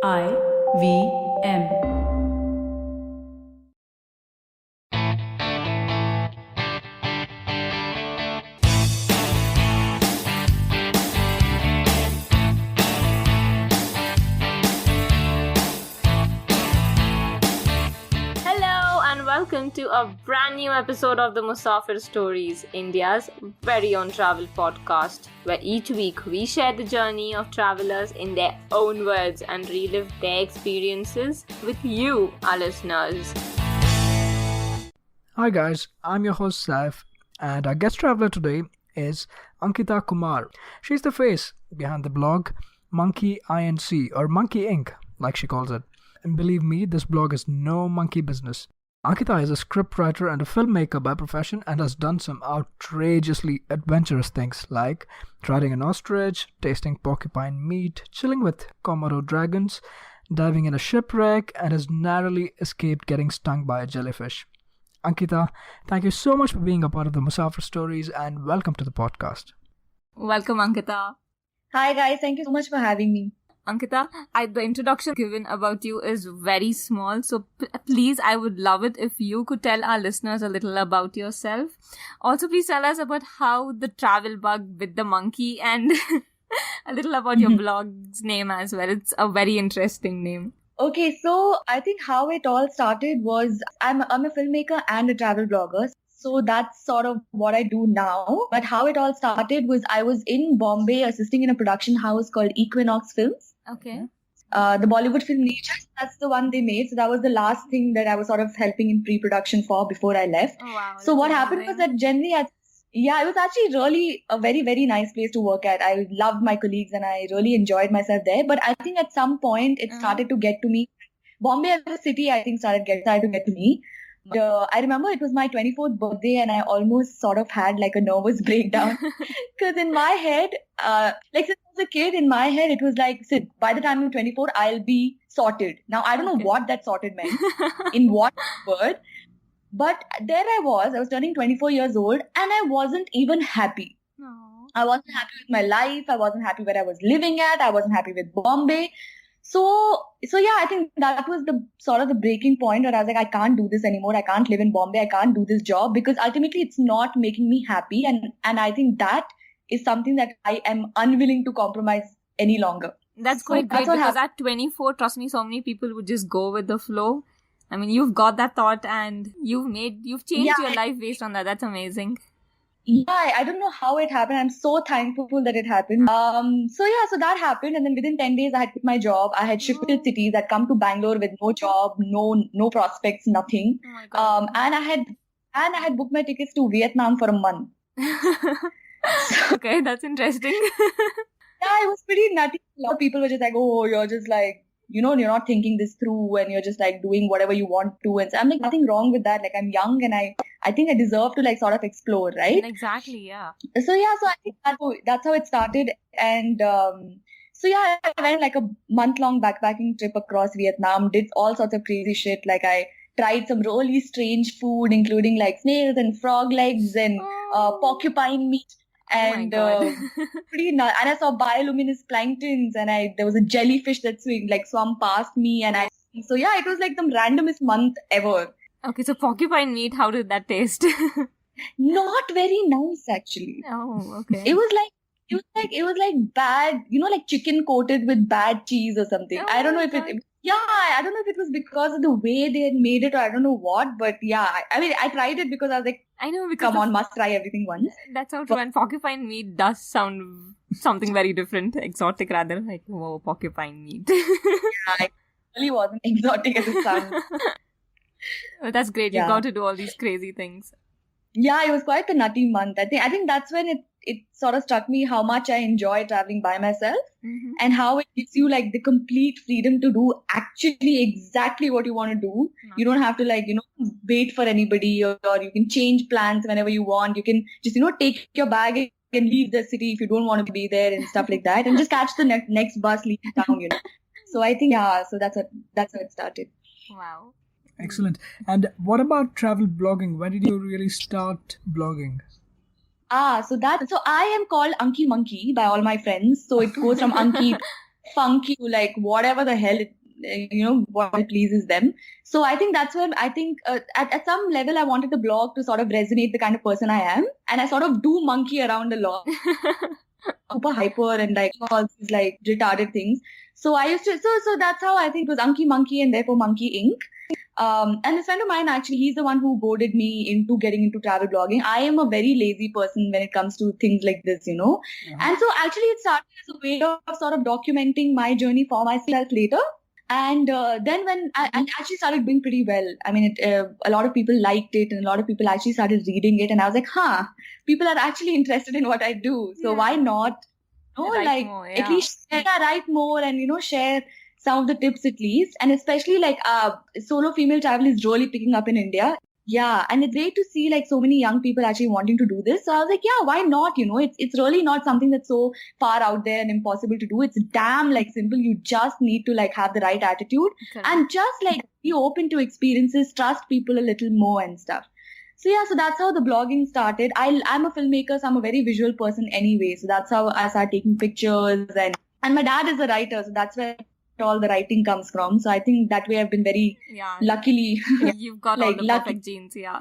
IVM. Hello and welcome to a brand new episode of the Musafir Stories, India's very own travel podcast, where each week we share the journey of travelers in their own words and relive their experiences with you, our listeners. Hi guys, I'm your host Saif, and our guest traveler today is Ankita Kumar. She's the face behind the blog MonkeyInc or MonkeyInc, like she calls it. And believe me, this blog is no monkey business. Ankita is a scriptwriter and a filmmaker by profession and has done some outrageously adventurous things like riding an ostrich, tasting porcupine meat, chilling with Komodo dragons, diving in a shipwreck, and has narrowly escaped getting stung by a jellyfish. Ankita, thank you so much for being a part of the Musafir Stories and welcome to the podcast. Welcome, Ankita. Hi guys, thank you so much for having me. Ankita, the introduction given about you is very small, so please, I would love it if you could tell our listeners a little about yourself. Also, please tell us about how the travel bug with the monkey and a little about your blog's name as well. It's a very interesting name. Okay, so I think how it all started was I'm a filmmaker and a travel blogger. So that's sort of what I do now. But how it all started was I was in Bombay assisting in a production house called Equinox Films. Okay. The Bollywood film Nature, that's the one they made. So that was the last thing that I was sort of helping in pre-production for before I left. Oh, wow. So what happened was that generally, it was actually really a very, very nice place to work at. I loved my colleagues and I really enjoyed myself there. But I think at some point it started to get to me. Bombay as a city, I think, started to get to me. I remember it was my 24th birthday and I almost sort of had like a nervous breakdown because in my head, since I was a kid, in my head, it was like, by the time I'm 24, I'll be sorted. Now, I don't know what that sorted meant, in what word, but there I was turning 24 years old and I wasn't even happy. Aww. I wasn't happy with my life. I wasn't happy where I was living at. I wasn't happy with Bombay. So yeah, I think that was the sort of the breaking point where I was like, I can't do this anymore. I can't live in Bombay. I can't do this job because ultimately it's not making me happy. And I think that is something that I am unwilling to compromise any longer. That's quite great because at 24, trust me, so many people would just go with the flow. I mean, you've got that thought and you've changed your life based on that. That's amazing. Yeah, I don't know how it happened. I'm so thankful that it happened. So that happened. And then within 10 days, I had quit my job. I had shifted cities. I'd come to Bangalore with no job, no prospects, nothing. Oh my God. And I had booked my tickets to Vietnam for a month. Okay, that's interesting. Yeah, it was pretty nutty. A lot of people were just like, oh, you're just like, you're not thinking this through and you're just like doing whatever you want to. And so I'm like, nothing wrong with that. Like I'm young and I think I deserve to like sort of explore, right? Exactly, yeah. So I think that's how it started. And I went like a month-long backpacking trip across Vietnam, did all sorts of crazy shit. Like I tried some really strange food, including like snails and frog legs and porcupine meat. And pretty nuts. And I saw bioluminescent planktons, and there was a jellyfish that swam past me, and it was like the randomest month ever. Okay, so porcupine meat, how did that taste? Not very nice, actually. Oh, okay. It was like bad, like chicken coated with bad cheese or something. Oh, I don't know if I don't know if it was because of the way they had made it or I don't know what, but yeah, I mean, I tried it because I was like, I know, because come on, must try everything once. That's how true. And porcupine meat does sound something very different, exotic rather, like, whoa, porcupine meat. Yeah, it really wasn't exotic as it sounds. Oh, that's great. You got to do all these crazy things. Yeah, it was quite a nutty month. I think that's when it sort of struck me how much I enjoy traveling by myself and how it gives you like the complete freedom to do actually exactly what you want to do. You don't have to wait for anybody or you can change plans whenever you want. You can just, take your bag and leave the city if you don't want to be there and stuff like that and just catch the next bus leaving town, So I think, so that's how it started. Wow. Excellent. And what about travel blogging? When did you really start blogging? So I am called Anki Monkey by all my friends. So it goes from Anki funky, like whatever the hell what pleases them. So I think that's where I think at some level I wanted the blog to sort of resonate the kind of person I am, and I sort of do monkey around a lot, super hyper and like all these like retarded things. So I used to so that's how I think it was Unky Monkey and therefore MonkeyInc. And a friend of mine, actually, he's the one who goaded me into getting into travel blogging. I am a very lazy person when it comes to things like this, And so actually it started as a way of sort of documenting my journey for myself later. And then when I actually started doing pretty well. I mean, a lot of people liked it and a lot of people actually started reading it. And I was like, people are actually interested in what I do. So why not, write more, at least write more and, share some of the tips at least. And especially like solo female travel is really picking up in India. Yeah. And it's great to see like so many young people actually wanting to do this. So I was like, yeah, why not? It's really not something that's so far out there and impossible to do. It's damn like simple. You just need to like have the right attitude and just like be open to experiences, trust people a little more and stuff. So yeah, so that's how the blogging started. I'm a filmmaker, so I'm a very visual person anyway. So that's how I started taking pictures and my dad is a writer. So that's where all the writing comes from. So I think that way I've been very luckily. You've got like, all the perfect genes, yeah.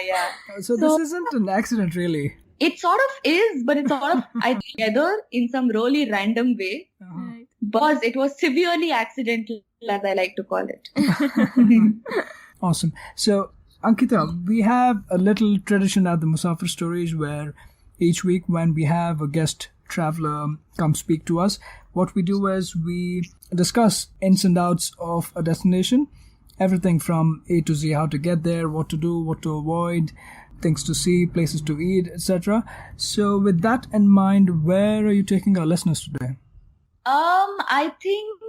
Yeah. So this isn't an accident, really. It sort of is, but it's sort of together in some really random way. Right. Because it was severely accidental, as I like to call it. Awesome. So, Ankita, we have a little tradition at the Musafir Stories where each week when we have a guest traveler come speak to us, what we do is we discuss ins and outs of a destination, everything from A to Z, how to get there, what to do, what to avoid, things to see, places to eat, etc. So with that in mind, where are you taking our listeners today? I think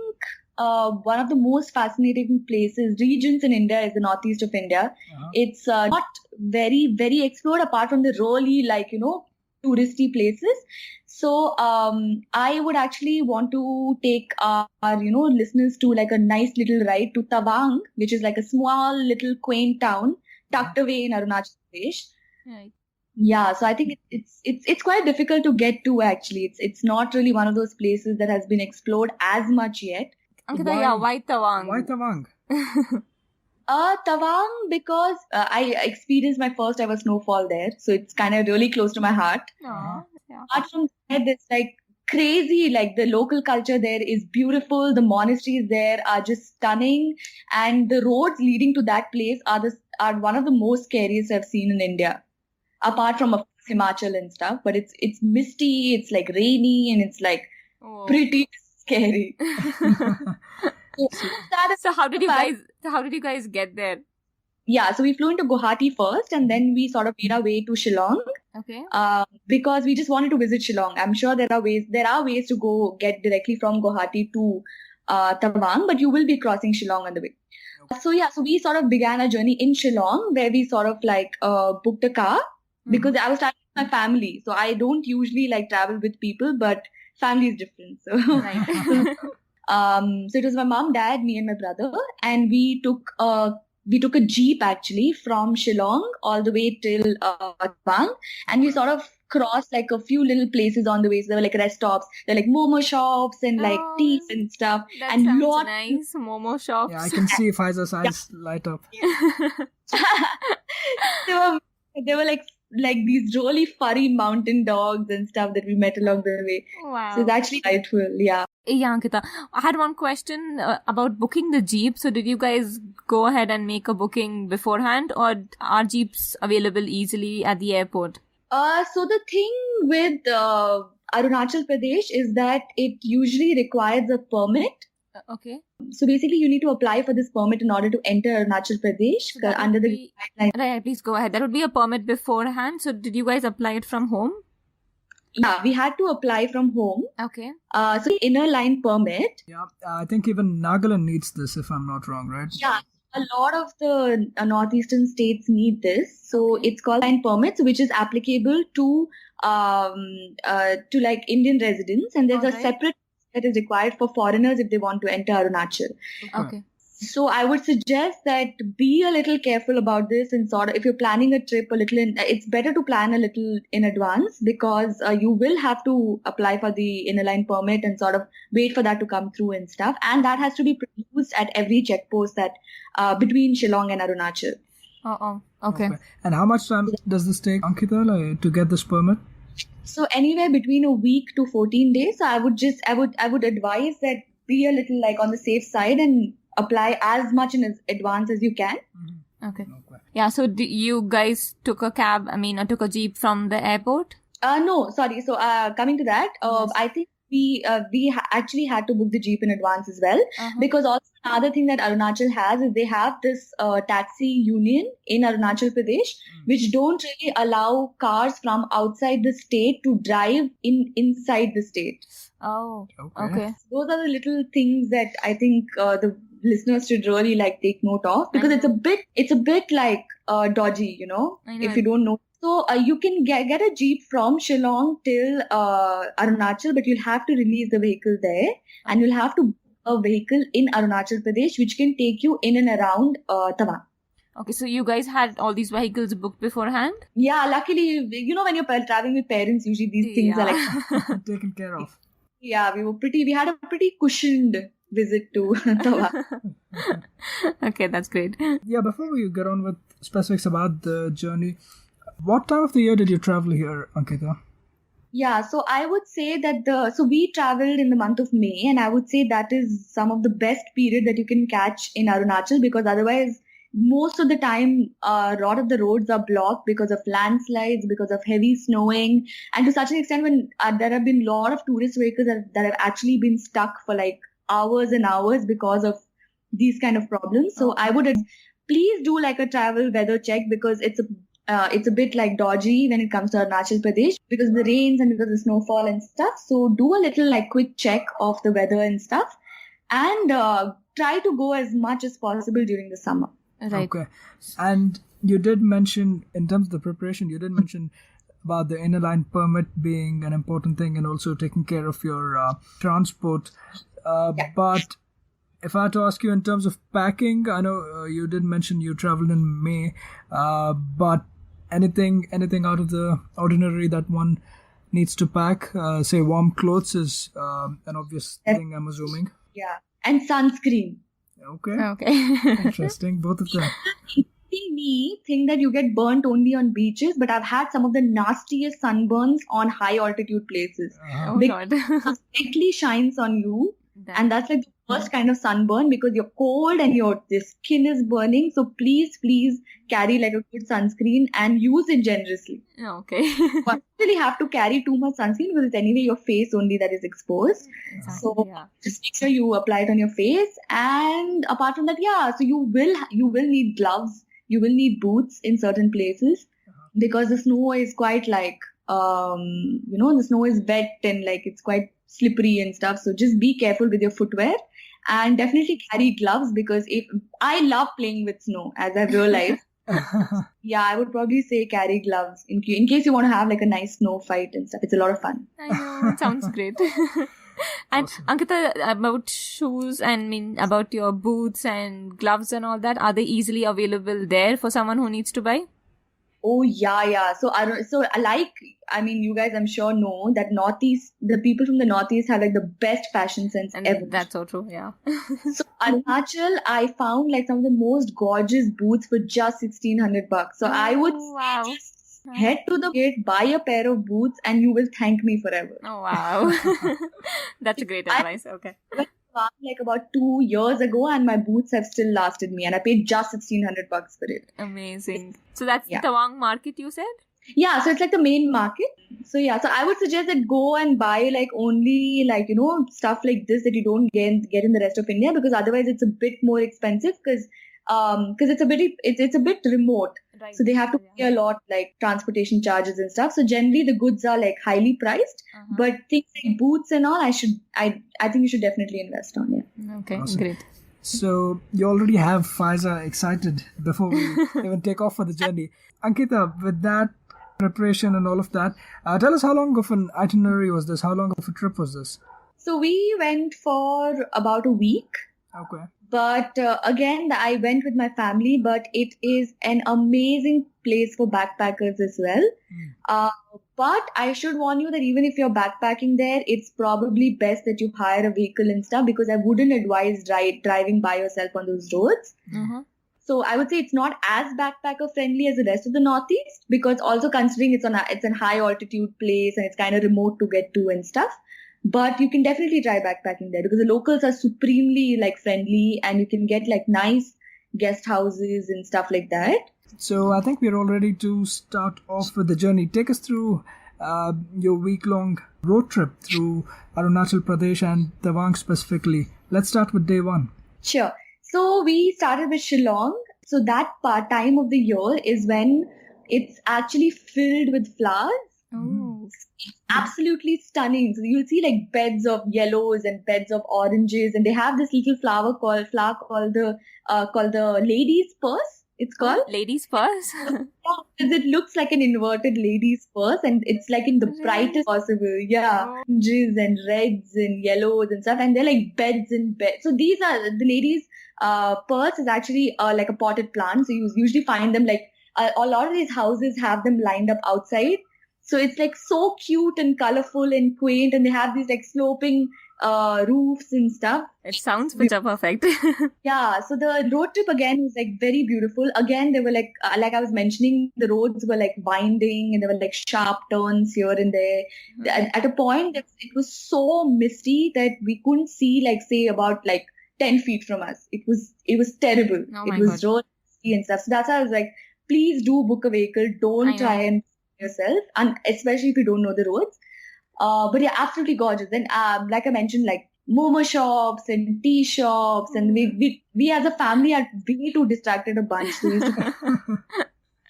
one of the most fascinating regions in India is the northeast of India. It's not very, very explored apart from the really touristy places. So I would actually want to take our listeners to like a nice little ride to Tawang, which is like a small little quaint town tucked away in Arunachal Pradesh. Right. Yeah, so I think it's quite difficult to get to actually. It's not really one of those places that has been explored as much yet. Ankita, why Tawang? Why Tawang? Tawang because I experienced my first ever snowfall there, so it's kind of really close to my heart. Aww. Yeah. Apart from that, it's like crazy. Like the local culture there is beautiful. The monasteries there are just stunning, and the roads leading to that place are one of the most scariest I've seen in India. Apart from Himachal and stuff, but it's misty, it's like rainy, and it's like pretty scary. So how did you guys get there? Yeah, so we flew into Guwahati first, and then we sort of made our way to Shillong. Okay. Because we just wanted to visit Shillong. I'm sure there are ways to go get directly from Guwahati to Tawang, but you will be crossing Shillong on the way. So yeah, so we sort of began our journey in Shillong, where we sort of like booked a car because I was traveling with my family. So I don't usually like travel with people, but family is different. So, right. So it was my mom, dad, me, and my brother, and we took a jeep actually from Shillong all the way till Tawang, and we sort of crossed like a few little places on the way. So there were like rest stops, there were like momo shops and like teas and stuff. That and sounds nice. Momo shops. Yeah, I can see Faiza's eyes light up. There were like these really furry mountain dogs and stuff that we met along the way. Wow. So it's actually delightful. Yeah. Yeah, Ankita, I had one question about booking the jeep. So did you guys go ahead and make a booking beforehand, or are jeeps available easily at the airport? So the thing with Arunachal Pradesh is that it usually requires a permit. Okay. So basically, you need to apply for this permit in order to enter Arunachal Pradesh under the guidelines. Right, please go ahead. That would be a permit beforehand. So did you guys apply it from home? Yeah, we had to apply from home. Okay. So inner line permit. Yeah, I think even Nagaland needs this, if I'm not wrong, right? Yeah, a lot of the northeastern states need this. So it's called line permits, which is applicable to like Indian residents, and there's a separate that is required for foreigners if they want to enter Arunachal. Okay. So I would suggest that be a little careful about this and sort of, if you're planning a trip it's better to plan a little in advance because you will have to apply for the inner line permit and sort of wait for that to come through and stuff. And that has to be produced at every checkpost that between Shillong and Arunachal. Okay. And how much time does this take, Ankita, to get this permit? So anywhere between a week to 14 days. So I would advise that be a little like on the safe side and apply as much in advance as you can. Okay. Yeah, so you guys took a cab, took a jeep from the airport? No, sorry. So coming to that, Yes. I think we actually had to book the jeep in advance as well because also another thing that Arunachal has is they have this taxi union in Arunachal Pradesh which don't really allow cars from outside the state to drive inside the state. Oh, okay. Those are the little things that I think the listeners should really like take note of because it's a bit like dodgy, if you don't know. So you can get a jeep from Shillong till Arunachal, but you'll have to release the vehicle there, and you'll have to book a vehicle in Arunachal Pradesh, which can take you in and around Tawang. Okay, so you guys had all these vehicles booked beforehand? Yeah, luckily, when you're traveling with parents, usually these things are like taken care of. Yeah, we had a pretty cushioned visit to Tawang. Okay, that's great. Yeah, before we get on with specifics about the journey, what time of the year did you travel here, Ankita? Yeah, so I would say that we traveled in the month of May, and I would say that is some of the best period that you can catch in Arunachal because otherwise most of the time a lot of the roads are blocked because of landslides, because of heavy snowing, and to such an extent when there have been a lot of tourist vehicles that have actually been stuck for like hours and hours because of these kind of problems. So I would please do like a travel weather check because it's a bit like dodgy when it comes to Arunachal Pradesh because of the rains and because of the snowfall and stuff. So do a little like quick check of the weather and stuff and try to go as much as possible during the summer. Right. Okay. And you did mention, in terms of the preparation, you did mention about the inner line permit being an important thing and also taking care of your transport. But if I had to ask you in terms of packing, I know you did mention you traveled in May, but anything out of the ordinary that one needs to pack, say warm clothes is an obvious thing, I'm assuming. Yeah, and sunscreen. Okay. Interesting, both of them. Me think that you get burnt only on beaches, but I've had some of the nastiest sunburns on high altitude places. Oh God. It directly shines on you, and that's like the worst kind of sunburn because you're cold and your skin is burning. So please carry like a good sunscreen and use it generously. Okay. You don't really have to carry too much sunscreen because it's anyway your face only that is exposed. Exactly, So just make sure you apply it on your face. And apart from that, so you will need gloves. You will need boots in certain places because the snow is quite like, the snow is wet and like it's quite slippery and stuff. So just be careful with your footwear and definitely carry gloves because I love playing with snow, as I've realized. I would probably say carry gloves in case you want to have like a nice snow fight and stuff. It's a lot of fun. I know, it sounds great. And awesome. Ankita, about shoes and about your boots and gloves and all that, are they easily available there for someone who needs to buy? Oh yeah. So you guys I'm sure know that the people from the Northeast have like the best fashion sense ever. That's so true, yeah. So Arunachal, I found like some of the most gorgeous boots for just $1,600. So I would just head to the gate, buy a pair of boots, and you will thank me forever. Oh wow, that's a great advice. Okay. Like about 2 years ago, and my boots have still lasted me, and I paid just $1,600 for it. Amazing. So that's the Tawang market, you said? Yeah, so it's like the main market. So I would suggest that go and buy like only like stuff like this that you don't get in the rest of India because otherwise it's a bit more expensive because it's a bit remote. Right. So they have to pay a lot like transportation charges and stuff. So generally the goods are like highly priced, but things like boots and all, I think you should definitely invest on. Yeah. Okay, awesome. Great. So you already have Faiza excited before we even take off for the journey. Ankita, with that preparation and all of that, tell us how long of an itinerary was this? How long of a trip was this? So we went for about a week. Okay. But again, I went with my family, but it is an amazing place for backpackers as well. But I should warn you that even if you're backpacking there, it's probably best that you hire a vehicle and stuff, because I wouldn't advise driving by yourself on those roads. So I would say it's not as backpacker friendly as the rest of the Northeast, because also considering it's a high altitude place and it's kind of remote to get to and stuff. But you can definitely try backpacking there, because the locals are supremely like friendly, and you can get like nice guest houses and stuff like that. So I think we're all ready to start off with the journey. Take us through your week-long road trip through Arunachal Pradesh and Tawang specifically. Let's start with day one. Sure. So we started with Shillong. So that time of the year is when it's actually filled with flowers. Oh. It's absolutely stunning. So you'll see like beds of yellows and beds of oranges, and they have this little flower called the lady's purse. It's called Ladies Purse. because it looks like an inverted lady's purse, and it's like in the brightest possible. Yeah, oranges and reds and yellows and stuff, and they're like beds and beds. So these are the ladies' purse is actually like a potted plant. So you usually find them like a lot of these houses have them lined up outside. So it's like so cute and colorful and quaint, and they have these like sloping roofs and stuff. It sounds picture perfect. Yeah, so the road trip again was like very beautiful. Again, they were like I was mentioning, the roads were like winding and there were like sharp turns here and there. At a point, it was so misty that we couldn't see like say about like 10 feet from us. It was terrible. It was really misty and stuff. So that's why I was like, please do book a vehicle. Don't try and yourself, and especially if you don't know the roads. But yeah, absolutely gorgeous. And like I mentioned, like momo shops and tea shops, and we as a family are way too distracted a bunch. So we used to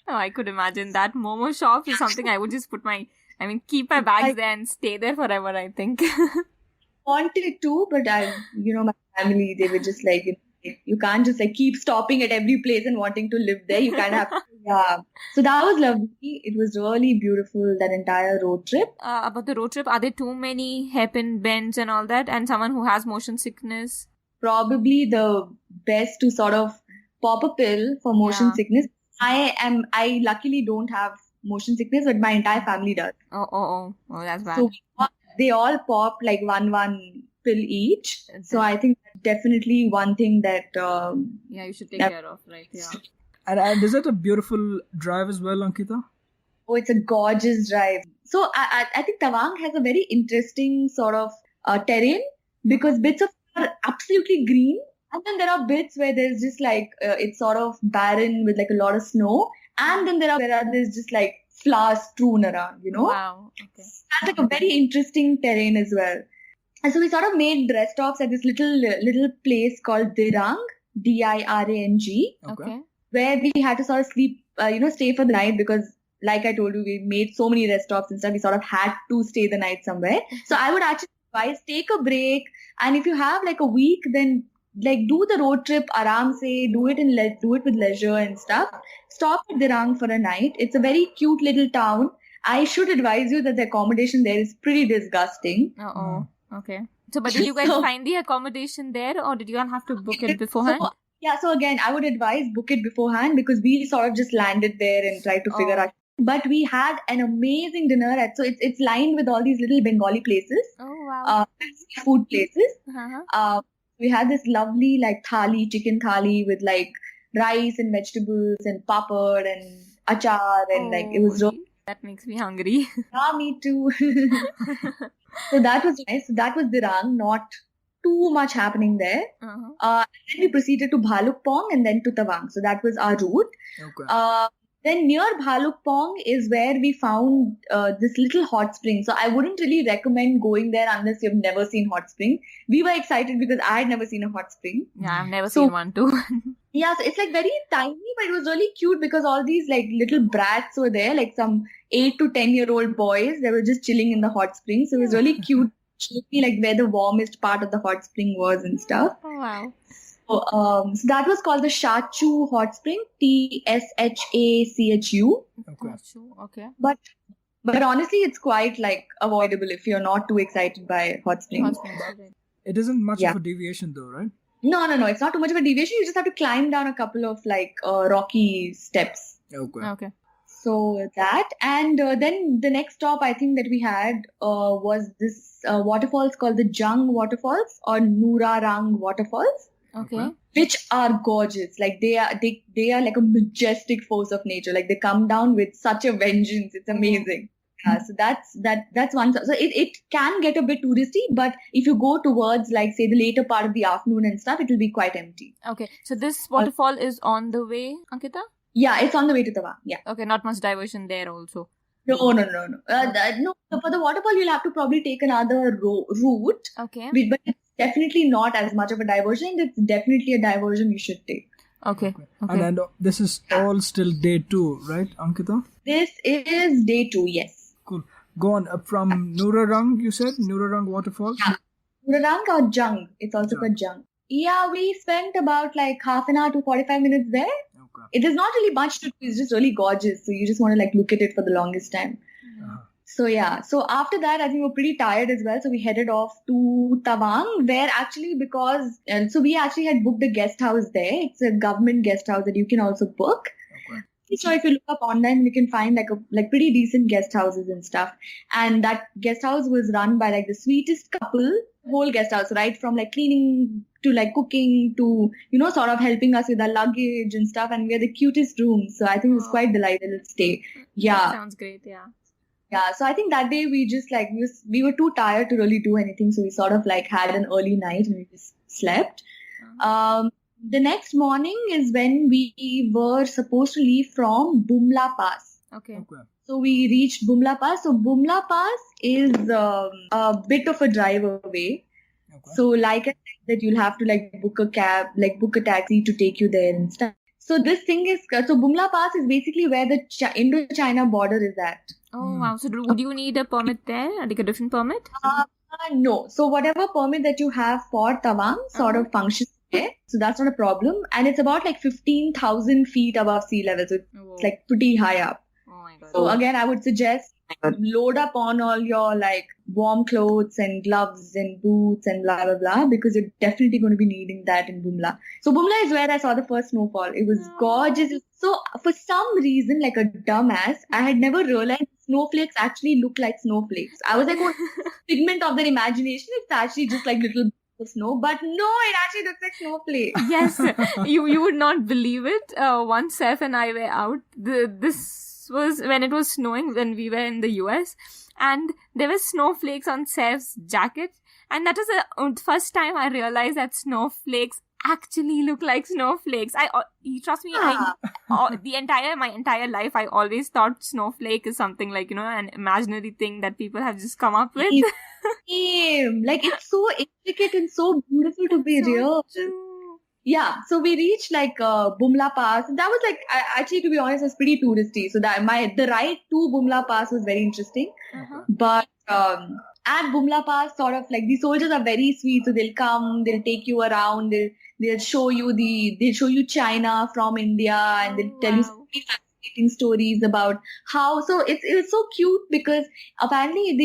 I could imagine that. Momo shop is something I would just keep my bags there and stay there forever, I think. wanted to, but my family, they were just like, you can't just like keep stopping at every place and wanting to live there. You kind of have to, yeah. So that was lovely. It was really beautiful, that entire road trip. About the road trip, are there too many hairpin bends and all that? And someone who has motion sickness? Probably the best to sort of pop a pill for motion sickness. I luckily don't have motion sickness, but my entire family does. Oh, that's bad. So they all pop like one pill each. So I think definitely one thing that you should take care of, right? Yeah. And is it a beautiful drive as well, Ankita? Oh, it's a gorgeous drive. So I think Tawang has a very interesting sort of terrain, because bits of it are absolutely green, and then there are bits where there's just like it's sort of barren with like a lot of snow, and then there's just like flowers strewn around, Wow. Okay. That's like a very interesting terrain as well. And so we sort of made rest stops at this little place called Dirang, Dirang, Okay. where we had to sort of sleep, stay for the night, because like I told you, we made so many rest stops and stuff. We sort of had to stay the night somewhere. So I would actually advise, take a break. And if you have like a week, then like do the road trip aram se, do it with leisure and stuff. Stop at Dirang for a night. It's a very cute little town. I should advise you that the accommodation there is pretty disgusting. Okay. So, but did you guys find the accommodation there, or did you all have to book it beforehand? So again, I would advise book it beforehand, because we sort of just landed there and tried to figure out. But we had an amazing dinner so it's lined with all these little Bengali places. Oh wow. Food places. Uh-huh. We had this lovely like chicken thali with like rice and vegetables and papad and achar, and like it was really... That makes me hungry. Yeah, me too. So that was nice. So that was Dirang, not too much happening there. Uh-huh. Then we proceeded to Bhalukpong and then to Tawang. So that was our route. Okay. Then near Bhalukpong is where we found this little hot spring. So I wouldn't really recommend going there unless you've never seen hot spring. We were excited because I had never seen a hot spring. Yeah, I've never seen one too. Yeah, so it's like very tiny, but it was really cute because all these like little brats were there, like some 8 to 10-year-old boys. They were just chilling in the hot spring. So it was really cute. Showed me like where the warmest part of the hot spring was and stuff. Oh, wow. So that was called the Shachu Hot Spring, Tshachu. Okay. But honestly, it's quite like avoidable if you're not too excited by hot springs. It isn't much of a deviation though, right? No. It's not too much of a deviation. You just have to climb down a couple of rocky steps. Okay. So that, and then the next stop I think that we had was this waterfalls called the Jung waterfalls or Noorarang waterfalls. Okay. Which are gorgeous. Like they are like a majestic force of nature. Like they come down with such a vengeance. It's amazing. So that's one. So it can get a bit touristy, but if you go towards like say the later part of the afternoon and stuff, it will be quite empty. Okay. So this waterfall is on the way, Ankita? Yeah, it's on the way to Tawang. Yeah. Okay, not much diversion there also. No. No. For the waterfall, you'll have to probably take another route. Okay. But it's definitely not as much of a diversion. It's definitely a diversion you should take. Okay. And this is all still day 2, right, Ankita? This is day 2, yes. Cool. Go on. From Noorarang, you said? Noorarang waterfalls? Yeah. Noorarang or Jung. It's also called Jung. Yeah, we spent about like half an hour to 45 minutes there. Okay. It is not really much to do. It's just really gorgeous. So you just want to like look at it for the longest time. So yeah. So after that, I think we're pretty tired as well. So we headed off to Tawang, where actually so we actually had booked a guest house there. It's a government guest house that you can also book. Okay. So if you look up online, you can find like pretty decent guest houses and stuff. And that guest house was run by like the sweetest couple. Whole guest house, right from like cleaning to like cooking to sort of helping us with our luggage and stuff, and we had the cutest rooms. So I think it was quite delightful stay. Yeah, that sounds great. Yeah, so I think that day we just like we were too tired to really do anything, so we sort of like had an early night and we just slept. The next morning is when we were supposed to leave from Bumla Pass. Okay. So we reached Bumla Pass. So Bumla Pass is a bit of a drive away. Okay. So like I said, that you'll have to like book a cab, like book a taxi to take you there and stuff. So this thing is, so Bumla Pass is basically where the Indo-China border is at. Oh wow! So would you need a permit there, like a different permit? No. So whatever permit that you have for Tawang sort of functions there. So that's not a problem. And it's about like 15,000 feet above sea level. So it's like pretty high up. Oh my God. So again, I would suggest load up on all your like warm clothes and gloves and boots and blah, blah, blah, because you're definitely going to be needing that in Bumla. So Bumla is where I saw the first snowfall. It was gorgeous. So for some reason, like a dumbass, I had never realized snowflakes actually look like snowflakes. I was like, oh, figment of their imagination. It's actually just like little of snow, but no, it actually looks like snowflakes. Yes, you would not believe it. Once Seth and I were out, this was when it was snowing when we were in the US, and there were snowflakes on Seth's jacket, and that was the first time I realized that snowflakes actually look like snowflakes. Trust me, my entire life I always thought snowflake is something like an imaginary thing that people have just come up with. Same. Like it's so intricate and so beautiful to be real. True. Yeah, so we reached like Bumla Pass. That was like actually, to be honest, was pretty touristy. So that the ride to Bumla Pass was very interesting. But at Bumla Pass, sort of like the soldiers are very sweet. So they'll come, they'll take you around, they'll show you China from India, and they'll tell you so many fascinating stories about how. So it's so cute because apparently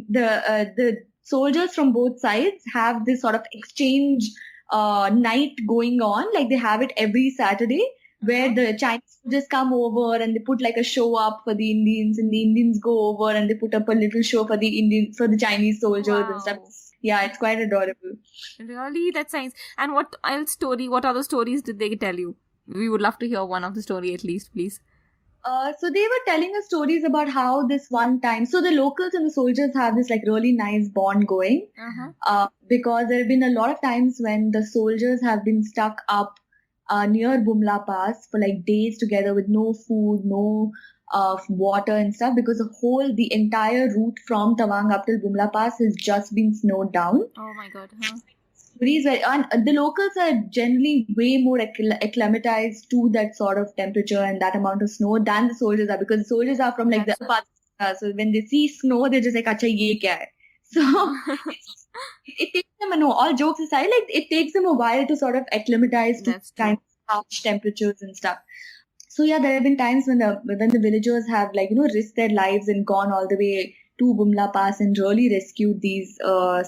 the soldiers from both sides have this sort of exchange night going on. Like they have it every Saturday, where the Chinese soldiers come over and they put like a show up for the Indians, and the Indians go over and they put up a little show for the Chinese soldiers and stuff. Yeah, it's quite adorable. Really? That's nice. And what other stories did they tell you? We would love to hear one of the story at least, please. So they were telling us stories about how this one time, so the locals and the soldiers have this like really nice bond going, because there have been a lot of times when the soldiers have been stuck up near Bumla Pass for like days together with no food, no water and stuff, because the entire route from Tawang up till Bumla Pass has just been snowed down. Oh my God. And the locals are generally way more acclimatized to that sort of temperature and that amount of snow than the soldiers are, because the soldiers are from like the other parts. So when they see snow, they're just like, "Acha, ye kya hai?" So it takes them, all jokes aside, like it takes them a while to sort of acclimatize to kind of harsh temperatures and stuff. So yeah, there have been times when the villagers have like risked their lives and gone all the way to Bumla Pass and really rescued these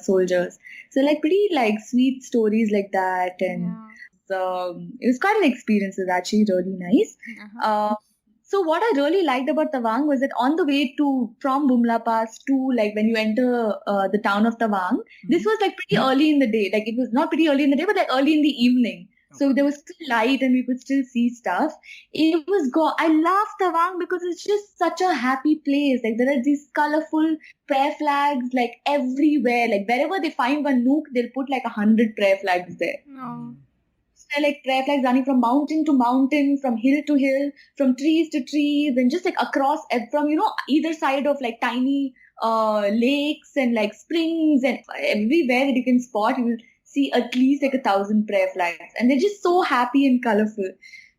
soldiers. So like pretty like sweet stories like that, and it was quite an experience. It was actually really nice. So what I really liked about Tawang was that on the way from Bumla Pass to like when you enter the town of Tawang, this was like pretty early in the day. Like it was not pretty early in the day, but like early in the evening. So there was still light and we could still see stuff. It was I love Tawang because it's just such a happy place. Like there are these colorful prayer flags like everywhere. Like wherever they find one nook, they'll put like 100 prayer flags there. So like prayer flags running from mountain to mountain, from hill to hill, from trees to trees, and just like across from either side of like tiny lakes and like springs, and everywhere that you can spot, you will see at least like 1,000 prayer flags, and they're just so happy and colorful.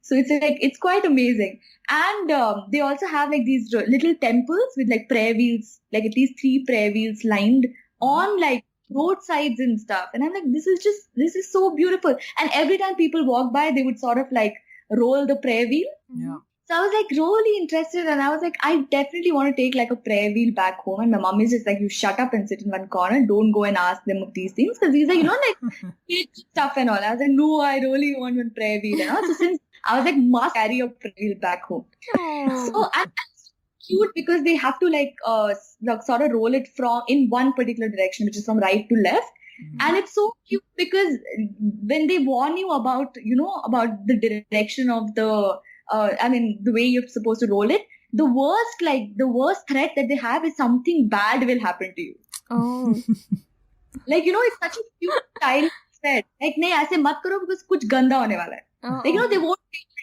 So it's quite amazing. And they also have like these little temples with like prayer wheels, like at least 3 prayer wheels lined on like roadsides and stuff. And I'm like, this is so beautiful. And every time people walk by, they would sort of like roll the prayer wheel. Yeah. So I was like really interested, and I was like, I definitely want to take like a prayer wheel back home. And my mom is just like, you shut up and sit in one corner. Don't go and ask them of these things, because these are, like stuff and all. I was like, no, I really want one prayer wheel and all. So since I was like, must carry a prayer wheel back home. So and cute because they have to like sort of roll it in one particular direction, which is from right to left. And it's so cute because when they warn you about the direction of the the way you're supposed to roll it, the worst threat that they have is something bad will happen to you. Oh. Like, it's such a cute style threat. Like, nahi, aise mat karo because kuch ganda hone wala hai. Like, they won't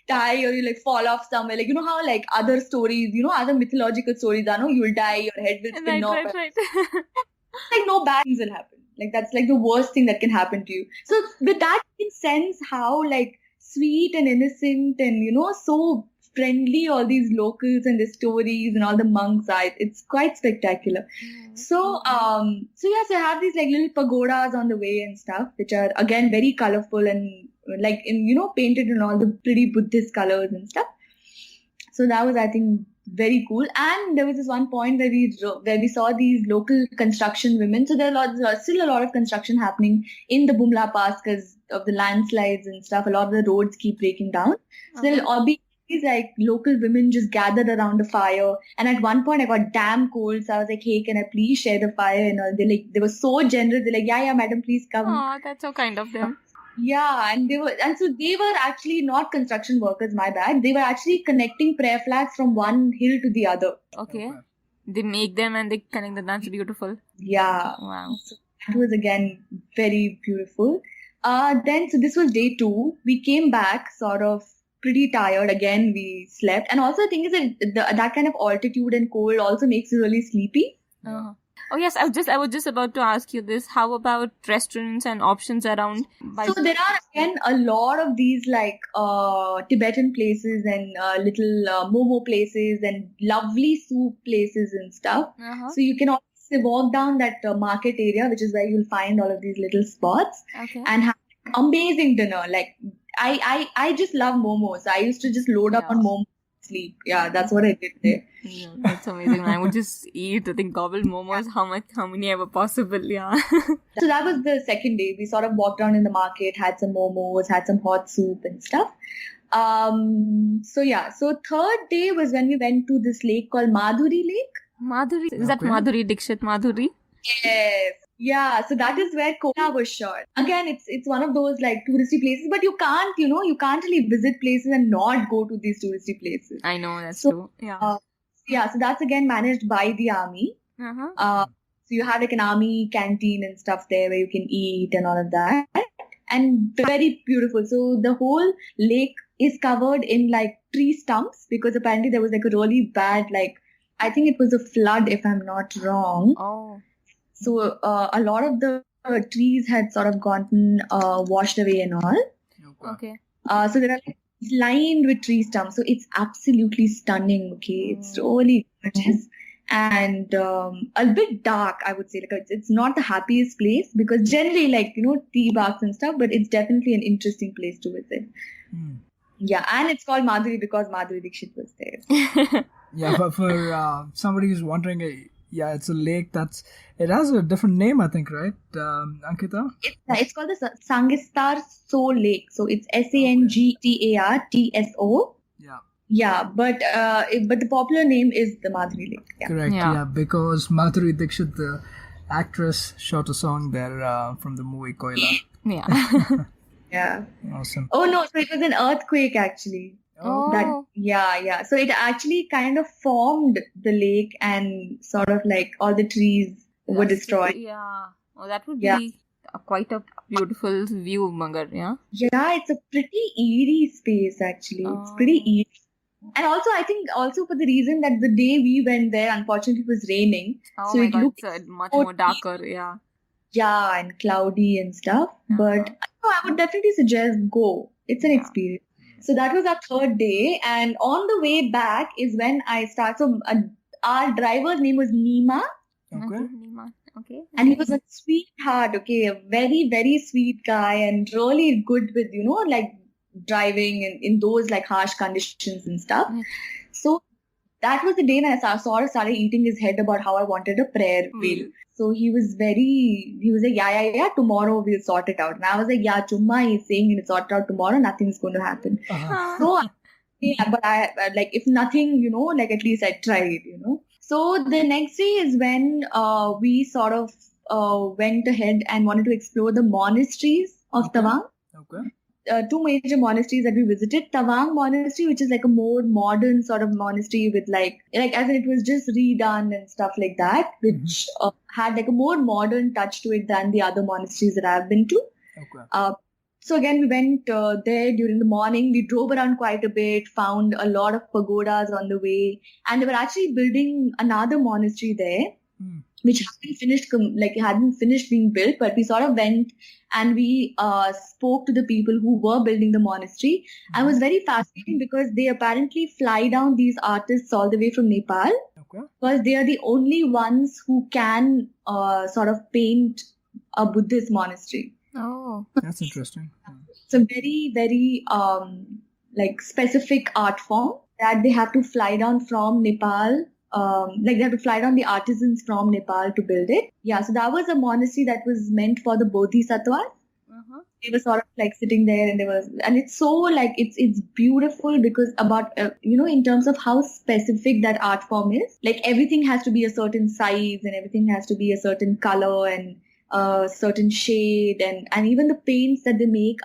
die or you like fall off somewhere. Like, how like other stories, other mythological stories are, you will die, your head will spin off. Right. Like, no bad things will happen. Like, that's like the worst thing that can happen to you. So with that, you can sense how like sweet and innocent and, so friendly all these locals and the stories and all the monks are. It's quite spectacular. So I have these like little pagodas on the way and stuff, which are again very colorful and like painted in all the pretty Buddhist colors and stuff. So that was, I think, very cool. And there was this one point where we saw these local construction women. So there's still a lot of construction happening in the Bumla Pass because of the landslides and stuff. A lot of the roads keep breaking down. So there'll all be these like local women just gathered around a fire. And at one point I got damn cold. So I was like, hey, can I please share the fire? And all. They were so generous. They're like, yeah, madam, please come. Oh, that's so kind of them. Yeah, and so they were actually not construction workers, my bad. They were actually connecting prayer flags from one hill to the other. Okay. They make them and they connect them. That's beautiful. Yeah. Wow. So that was again very beautiful. So this was day 2. We came back sort of pretty tired. Again, we slept. And also the thing is that that kind of altitude and cold also makes you really sleepy. Uh-huh. Oh yes, I was just about to ask you this. How about restaurants and options around? So there are again a lot of these like Tibetan places and little momo places and lovely soup places and stuff. So you can also walk down that market area, which is where you'll find all of these little spots and have amazing dinner. Like I just love momos. I used to just load up on momos. Sleep. Yeah, that's what I did there. Yeah, that's amazing. I would just eat, I think, gobbled momos, how many ever possible, yeah. So that was the second day. We sort of walked around in the market, had some momos, had some hot soup and stuff. So third day was when we went to this lake called Madhuri Lake. Madhuri? Is that Madhuri Dixit Madhuri? Yes. Yeah, so that is where Kona was shot. Again, it's one of those like touristy places, but you can't really visit places and not go to these touristy places. I know, that's true. Yeah. So that's again managed by the army. So you have like an army canteen and stuff there where you can eat and all of that. And very beautiful. So the whole lake is covered in like tree stumps because apparently there was like a really bad, like, I think it was a flood if I'm not wrong. Oh. So a lot of the trees had sort of gotten washed away and all. Okay. So there are like lined with tree stumps. So it's absolutely stunning. Okay, it's really gorgeous and a bit dark. I would say like it's not the happiest place because generally like tea bags and stuff, but it's definitely an interesting place to visit. Yeah, and it's called Madhuri because Madhuri Dixit was there. Yeah, but for somebody who's wondering, Yeah, it's a lake it has a different name, I think, right, Ankita? It's called the Sangistar So Lake. So it's Sangtartso. Yeah. Yeah, but the popular name is the Madhuri Lake. Yeah. Correct, Yeah. yeah, because Madhuri Dixit, the actress, shot a song there from the movie Koila. Yeah. Yeah. Awesome. Oh no, so it was an earthquake actually. Oh. Yeah. So it actually kind of formed the lake and sort of like all the trees were destroyed. Yeah. Oh, that would Yeah. be quite a beautiful view, Magar. Yeah. Yeah, it's a pretty eerie space actually. It's pretty eerie. And also, I think also for the reason that the day we went there, unfortunately, it was raining. Oh So my it God, looked it's much more darker. Yeah. yeah, and cloudy and stuff. But I would definitely suggest go. It's an experience. So that was our third day. And on the way back is when I started. So our driver's name was Nima. Okay. Okay. And he was a sweetheart, okay, a very, very sweet guy and really good with, like driving in those like harsh conditions and stuff. So that was the day when I sort of started eating his head about how I wanted a prayer wheel. So he was like, yeah, tomorrow we'll sort it out. And I was like, yeah, chumma, he's saying he'll sort it out tomorrow, nothing's going to happen. So, yeah, but I, like, if nothing, like at least I tried, So the next day is when we sort of went ahead and wanted to explore the monasteries of Tawang. Okay. Two major monasteries that we visited. Tawang Monastery, which is like a more modern sort of monastery with like as in it was just redone and stuff like that, which had like a more modern touch to it than the other monasteries that I've been to. Okay. So again, we went there during the morning. We drove around quite a bit, found a lot of pagodas on the way, and they were actually building another monastery there, which hadn't finished being built. But we sort of went and we spoke to the people who were building the monastery. And it was very fascinating because they apparently fly down these artists all the way from Nepal, because they are the only ones who can sort of paint a Buddhist monastery. Oh, that's interesting. It's a very, very like specific art form that they have to fly down from Nepal. They have to fly down the artisans from Nepal to build it. Yeah, so that was a monastery that was meant for the bodhisattvas. They were sort of like sitting there, and it's so like it's beautiful because about in terms of how specific that art form is. Like everything has to be a certain size and everything has to be a certain color and certain shade, and even the paints that they make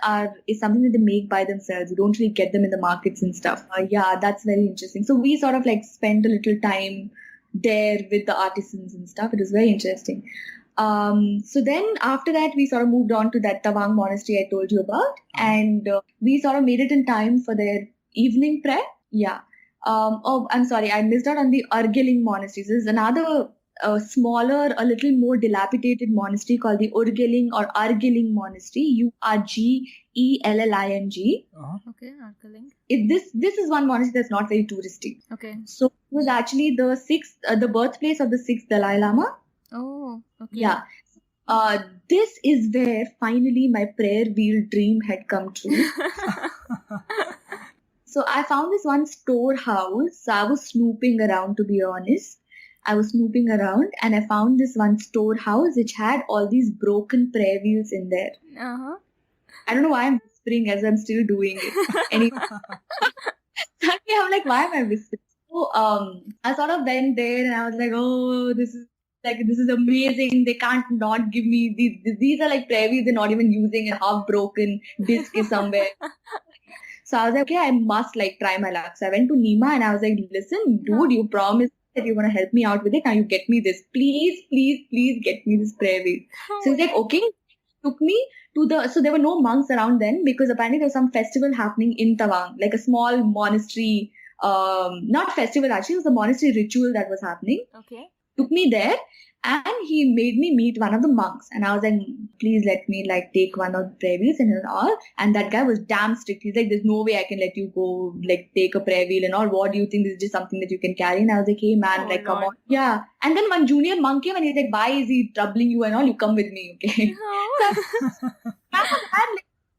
is something that they make by themselves. You don't really get them in the markets and stuff. Yeah, that's very interesting. So we sort of like spent a little time there with the artisans and stuff. It was very interesting. So then after that, we sort of moved on to that Tawang monastery I told you about, and we sort of made it in time for their evening prayer. Yeah. Oh, I'm sorry, I missed out on the Urgeling monastery. This is another smaller, a little more dilapidated monastery called the Urgeling or Argeling Monastery, Urgelling. Okay, Urgeling. This is one monastery that's not very touristy. Okay. So it was actually the birthplace of the 6th Dalai Lama. Oh, okay. Yeah. This is where finally my prayer wheel dream had come true. So I found this one storehouse. I was snooping around, to be honest. I was snooping around and I found this one storehouse which had all these broken prayer wheels in there. I don't know why I'm whispering as I'm still doing it. Anyway, suddenly I'm like, why am I whispering? So I sort of went there and I was like, oh, this is amazing. They can't not give me these are like prayer wheels they're not even using, and half broken disc is somewhere. So I was like, okay, I must like try my luck. So I went to Nima and I was like, listen, dude, you promised that you're going to help me out with it. Now you get me this. Please, please, please get me this prayer wheel. So he's like, okay. Took me to so there were no monks around then because apparently there was some festival happening in Tawang, like a small monastery, not festival actually, it was a monastery ritual that was happening. Okay. Took me there and he made me meet one of the monks, and I was like, please let me like take one of the prayer wheels and all. And that guy was damn strict. He's like, there's no way I can let you go like take a prayer wheel and all. What do you think? This is just something that you can carry? And I was like, hey man, come on. Yeah. And then one junior monk came and he's like, why is he troubling you and all? You come with me, okay? So,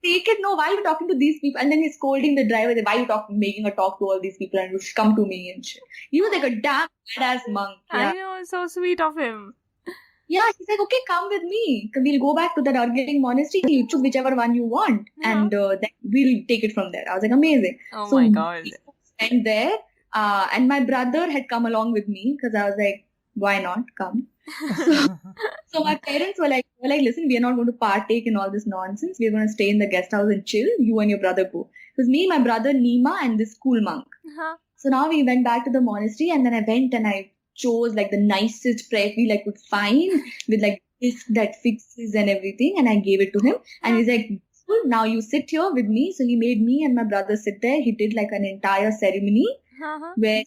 take it. No, why are you talking to these people? And then he's scolding the driver. Why are you making a talk to all these people and you should come to me and shit. He was like a damn badass monk. Yeah. I know, so sweet of him. Yeah, he's like, okay, come with me. We'll go back to the Darjeeling monastery. You choose whichever one you want. And then we'll take it from there. I was like, amazing. Oh my God. We went there. And my brother had come along with me because I was like, why not come? So my parents were like, listen, we are not going to partake in all this nonsense. We're going to stay in the guest house and chill. You and your brother go. It was me, my brother, Nima, and this cool monk. So now we went back to the monastery, and then I went and I chose like the nicest prayer wheel I could find with like disc that fixes and everything, and I gave it to him. And he's like, cool, now you sit here with me. So he made me and my brother sit there. He did like an entire ceremony where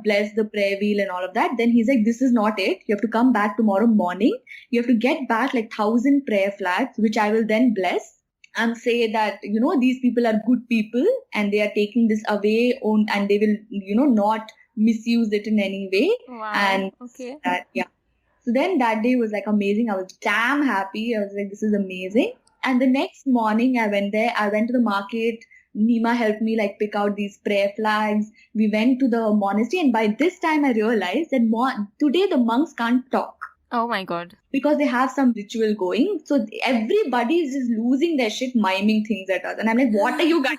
bless the prayer wheel and all of that. Then he's like, this is not it. You have to come back tomorrow morning. You have to get back like 1,000 prayer flags, which I will then bless and say that, these people are good people and they are taking this away and they will, not misuse it in any way. Wow. And so then that day was like amazing. I was damn happy. I was like, this is amazing. And the next morning I went there. I went to the market. Nima helped me like pick out these prayer flags. We went to the monastery, and by this time I realized that today the monks can't talk. Oh my God. Because they have some ritual going. So everybody is just losing their shit miming things at us. And I'm like, what are you guys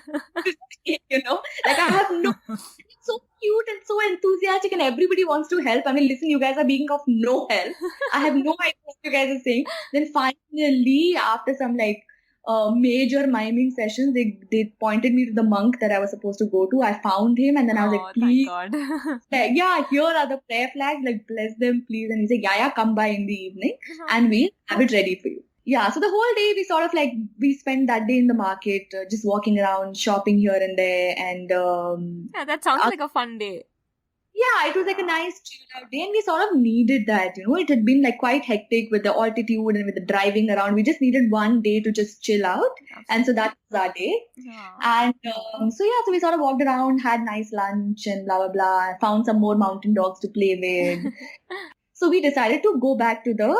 doing? Like I have no... It's so cute and so enthusiastic and everybody wants to help. I mean, listen, you guys are being of no help. I have no idea what you guys are saying. Then finally, after some like major miming sessions, they pointed me to the monk that I was supposed to go to. I found him and then I was like, please. Thank God. Like, yeah, here are the prayer flags, like bless them please. And he's like, yeah, come by in the evening and we'll have it ready for you. Yeah, so the whole day we sort of like, we spent that day in the market, just walking around, shopping here and there. And yeah, that sounds like a fun day. Yeah, it was like a nice chill out day and we sort of needed that, It had been like quite hectic with the altitude and with the driving around. We just needed one day to just chill out. Absolutely. And so that was our day. Yeah. And so we sort of walked around, had nice lunch and blah, blah, blah. Found some more mountain dogs to play with. So we decided to go back to the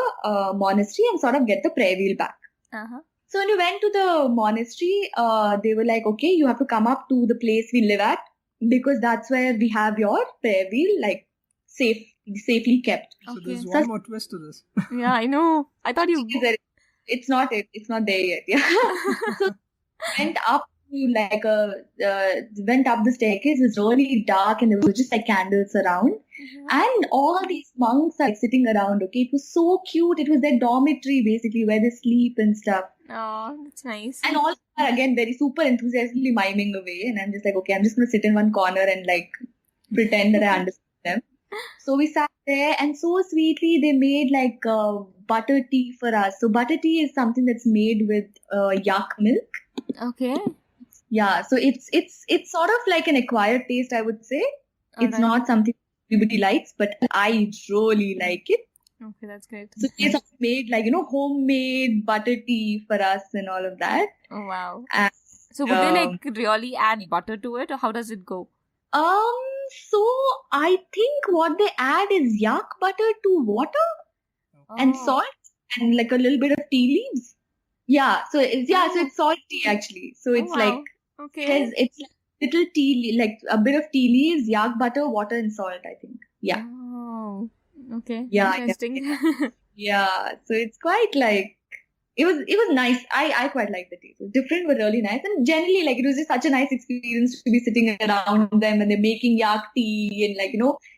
monastery and sort of get the prayer wheel back. So when we went to the monastery, they were like, okay, you have to come up to the place we live at, because that's where we have your prayer wheel, like, safely kept. So there's one more twist to this. Yeah, I know. I thought you... It's not there yet. Yeah. So went up to went up the staircase. It was really dark and there was just like candles around. And all these monks are like, sitting around, okay? It was so cute. It was their dormitory, basically, where they sleep and stuff. Oh, that's nice. And all are, again, very super enthusiastically miming away. And I'm just like, okay, I'm just going to sit in one corner and like pretend that I understand them. So we sat there and so sweetly they made like butter tea for us. So butter tea is something that's made with yak milk. Okay. Yeah, so it's sort of like an acquired taste, I would say. It's not something everybody likes, but I really like it. Okay, that's great. So they sort of made like, homemade butter tea for us and all of that. Oh, wow. And, so would they like really add butter to it or how does it go? So I think what they add is yak butter to water and salt and like a little bit of tea leaves. Yeah, so it's salt tea actually. So it's like, it's little tea, like a bit of tea leaves, yak butter, water and salt, I think. Yeah. Oh, okay. Yeah. Interesting. Yeah. So it's quite like, it was nice. I quite liked the tea. It was different but really nice. And generally, like, it was just such a nice experience to be sitting around them and they're making yak tea and like,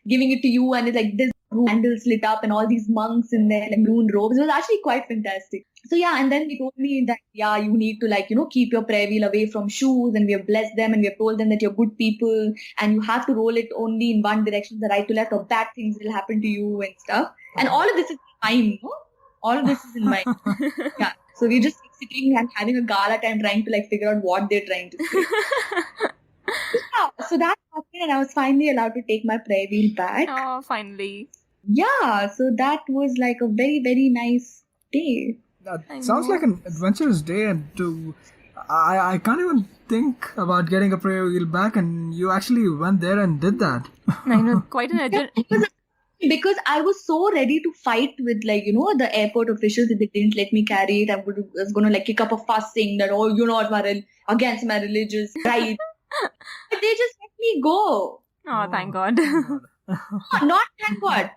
giving it to you and it's like this candles lit up and all these monks in their like maroon robes. It was actually quite fantastic. So yeah, and then he told me that, yeah, you need to like, keep your prayer wheel away from shoes and we have blessed them and we have told them that you're good people and you have to roll it only in one direction, the right to left, or bad things will happen to you and stuff. And all of this is in mind, All of this is in mind. Yeah. So we're just sitting and having a gala time trying to like figure out what they're trying to say. Yeah, so that happened and I was finally allowed to take my prayer wheel back. Oh, finally. Yeah, so that was like a very, very nice day. That sounds like an adventurous day, and I can't even think about getting a prayer wheel back, and you actually went there and did that. I know, quite an adventure. Because I was so ready to fight with the airport officials if they didn't let me carry it. Was going to kick up a fuss saying that, oh, against my religious right. But they just let me go. Oh, thank God. Not thank God.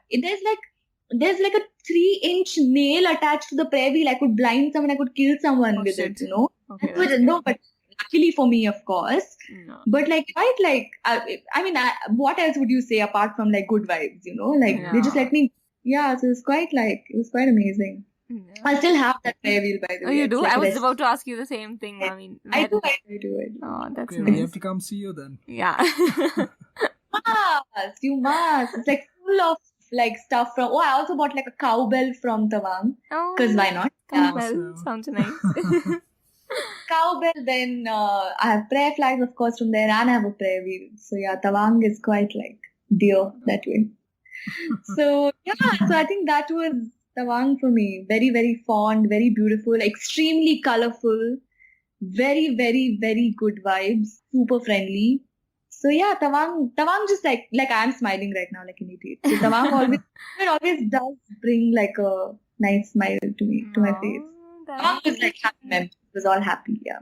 There's a 3-inch nail attached to the prayer wheel. I could blind someone, I could kill someone with shit. it, Okay, but luckily for me, of course. No. But what else would you say apart from good vibes, they just let me, so it was quite amazing. Yeah. I still have that prayer wheel, by the way. Oh, you It's do? like I was this. about to ask you the same thing. I mean, I do it. Oh, that's Okay, we nice. have to come see you then. Yeah. You must. It's full of stuff from. Oh, I also bought a cowbell from Tawang. Oh, Because why not? Yeah. Well, sounds nice. Cowbell. Then I have prayer flags, of course, from there, and I have a prayer wheel. So yeah, Tawang is quite dear that way. So yeah, so I think that was Tawang for me. Very, very fond, very beautiful, extremely colorful, very, very, very good vibes, super friendly. So yeah, Tawang just I'm smiling right now like an idiot. So Tawang always does bring a nice smile to me, to my face. Tawang was happy memories. It was all happy, yeah.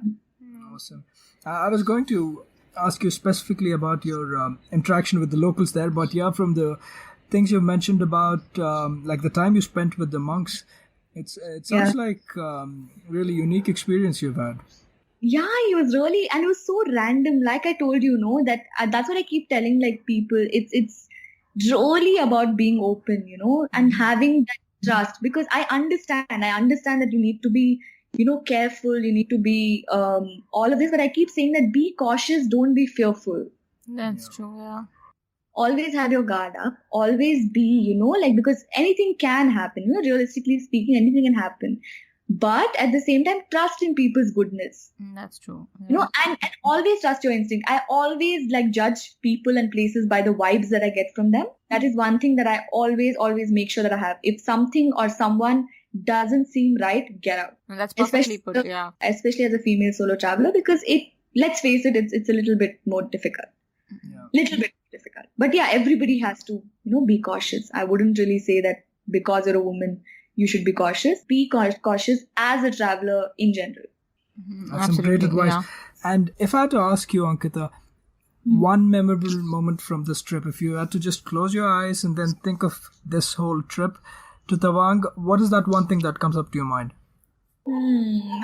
Awesome. I was going to ask you specifically about your interaction with the locals there, but yeah, from the things you've mentioned about the time you spent with the monks, it sounds like really unique experience you've had. Yeah, it was so random. Like I told you, that's what I keep telling people. It's really about being open, and having that trust. Because I understand that you need to be, careful. You need to be all of this. But I keep saying that be cautious, don't be fearful. That's true. Yeah. Always have your guard up. Always be, because anything can happen. Realistically speaking, anything can happen. But at the same time, trust in people's goodness. That's true. Yeah. And always trust your instinct. I always judge people and places by the vibes that I get from them. That is one thing that I always make sure that I have. If something or someone doesn't seem right, get out. And that's perfectly put, yeah. Especially as a female solo traveler, because let's face it, it's a little bit more difficult. Yeah. Little bit difficult. But yeah, everybody has to, be cautious. I wouldn't really say that because you're a woman, you should be cautious. Be cautious as a traveler in general. That's some great advice. Yeah. And if I had to ask you, Ankita, one memorable moment from this trip, if you had to just close your eyes and then think of this whole trip to Tawang, what is that one thing that comes up to your mind?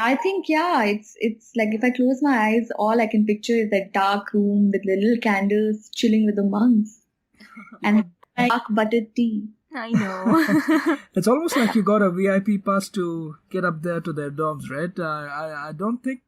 I think, it's if I close my eyes, all I can picture is that dark room with the little candles chilling with the monks and dark buttered tea. I know. It's almost like you got a VIP pass to get up there to their dorms, right? I don't think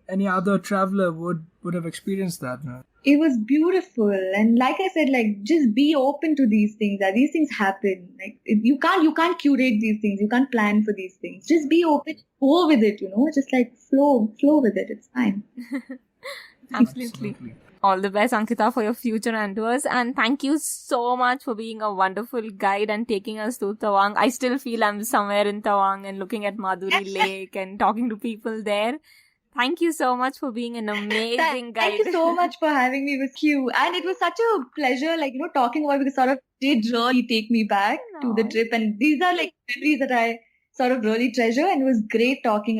any other traveler would have experienced that. No? It was beautiful, and like I said, just be open to these things. That these things happen. You can't curate these things. You can't plan for these things. Just be open, go with it. Just flow with it. It's fine. Absolutely. All the best, Ankita, for your future endeavors, and thank you so much for being a wonderful guide and taking us to Tawang. I still feel I'm somewhere in Tawang and looking at Madhuri Lake and talking to people there. Thank you so much for being an amazing guide. Thank you so much for having me with you. And it was such a pleasure, talking about it, because sort of did really take me back to the trip. And these are memories that I sort of really treasure. And it was great talking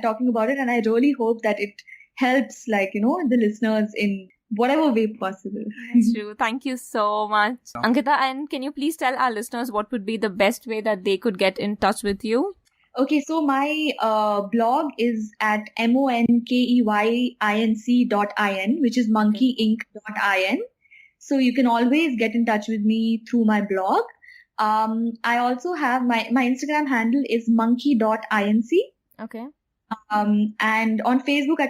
talking about it. And I really hope that it helps, the listeners in whatever way possible. That's true. Thank you so much. Ankita, and can you please tell our listeners what would be the best way that they could get in touch with you? Okay, so my blog is at MonkeyInc.in, which is MonkeyInc.in. So you can always get in touch with me through my blog. I also have my Instagram handle is monkey.inc. Okay. And on Facebook,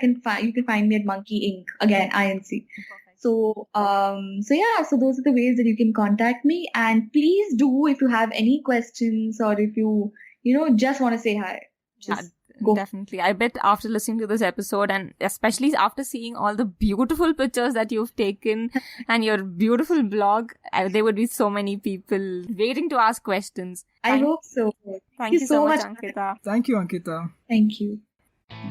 you can find me at MonkeyInc, again, INC. Perfect. So those are the ways that you can contact me. And please do, if you have any questions or if you just want to say hi. Go. Definitely. I bet after listening to this episode, and especially after seeing all the beautiful pictures that you've taken and your beautiful blog, there would be so many people waiting to ask questions. I hope so. Thank you so much, Ankita. Thank you, Ankita. Thank you.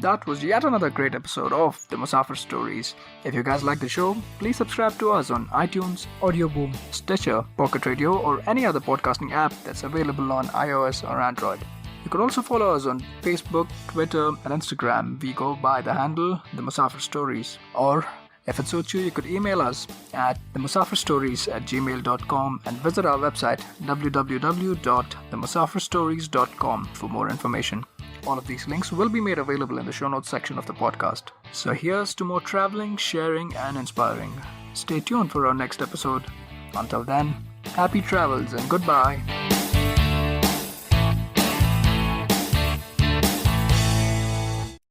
That was yet another great episode of the Musafir Stories. If you guys like the show, please subscribe to us on iTunes, Audioboom, Stitcher, Pocket Radio, or any other podcasting app that's available on iOS or Android. You could also follow us on Facebook, Twitter, and Instagram. We go by the handle The Musafir Stories. Or, if it suits you, you could email us at themusafirstories@gmail.com and visit our website www.themusafirstories.com for more information. All of these links will be made available in the show notes section of the podcast. So here's to more traveling, sharing, and inspiring. Stay tuned for our next episode. Until then, happy travels and goodbye.